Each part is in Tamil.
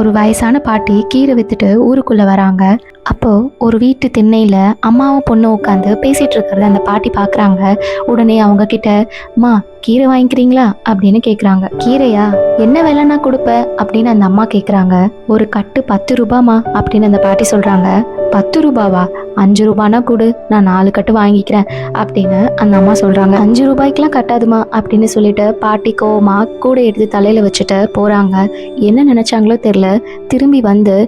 ஒரு வயசான பாட்டி கீரை வித்துட்டு ஊருக்குள்ள வராங்க. அப்போ ஒரு வீட்டு திண்ணையில அம்மாவும் பொண்ணு உட்காந்து பேசிட்டு இருக்கிறத அந்த பாட்டி பாக்குறாங்க. உடனே அவங்க கிட்ட, அம்மா கீரை வாங்கிக்கிறீங்களா அப்படின்னு கேக்குறாங்க. கீரையா, என்ன விலைன்னா கொடுப்ப அப்படின்னு அந்த அம்மா கேக்குறாங்க. ஒரு கட்டு 10 ரூபாமா அப்படின்னு அந்த பாட்டி சொல்றாங்க. 10 ரூபாவா? 5 ரூபானா கொடு, நான் 4 கட்டு வாங்கிக்கிறேன் அப்படின்னு அந்த அம்மா சொல்றாங்க. 5 ரூபாய்க்குலாம் கட்டாதுமா அப்படின்னு சொல்லிட்டு பாட்டி கோவமா கூட எடுத்து தலையில வச்சுட்டு போறாங்க. என்ன நினைச்சாங்களோ தெரியல, திரும்பி வந்து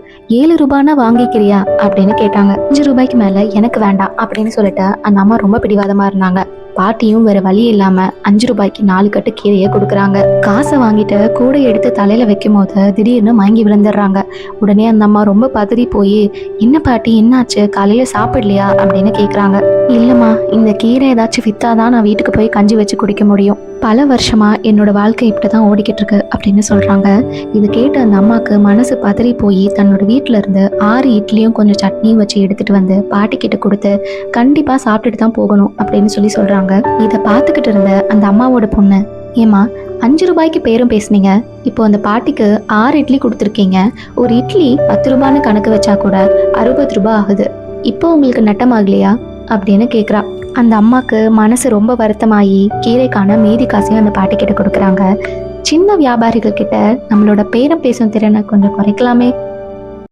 7 ரூபானா வாங்கிக்கிறியா அப்படின்னு கேட்டாங்க. 5 ரூபாய்க்கு மேல எனக்கு வேண்டாம் அப்படின்னு சொல்லிட்டு அந்த அம்மா ரொம்ப பிடிவாதமா இருந்தாங்க. பாட்டியும் வேற வழி இல்லாம 5 ரூபாய்க்கு 4 கட்டு கீரையை கொடுக்குறாங்க. காசை வாங்கிட்டு கூட எடுத்து தலையில வைக்கும் போது திடீர்னு மயங்கி விழுந்துடுறாங்க. உடனே அந்த அம்மா ரொம்ப பதறி போய், என்ன பாட்டி என்னாச்சு, காலையில சாப்பிடலையா அப்படின்னு கேக்குறாங்க. இல்லம்மா, இந்த கீரை ஏதாச்சும் வித்தாதான் நான் வீட்டுக்கு போய் கஞ்சி வச்சு குடிக்க முடியும். பல வருஷமா என்னோட வாழ்க்கை இப்படிதான் ஓடிக்கிட்டு இருக்கு அப்படின்னு சொல்றாங்க. இது கேட்டு அந்த அம்மாக்கு மனசு பதறி போய் தன்னோட வீட்டுல இருந்து 6 இட்லியும் கொஞ்சம் சட்னியும் வச்சு எடுத்துட்டு வந்து பாட்டி கிட்ட கொடுத்து, கண்டிப்பா சாப்பிட்டுட்டு தான் போகணும் அப்படின்னு சொல்றாங்க. இதை பார்த்துக்கிட்டு இருந்த அந்த அம்மாவோட பொண்ணு, ஏமா 5 ரூபாய்க்கு பேரும் பேசுனீங்க, இப்போ அந்த பாட்டிக்கு 6 இட்லி கொடுத்துருக்கீங்க, ஒரு இட்லி 10 ரூபான்னு கணக்கு வச்சா கூட 60 ரூபாய் ஆகுது, இப்போ உங்களுக்கு நட்டமாகலையா அப்படின்னு கேக்குறா. அந்த அம்மாக்கு மனசு ரொம்ப வருத்தமாயி கீரைக்கான மீதி காசையும் அந்த பாட்டி கிட்ட கொடுக்குறாங்க. சின்ன வியாபாரிகள் கிட்ட நம்மளோட பேரம் பேசும் திறனை கொஞ்சம் குறைக்கலாமே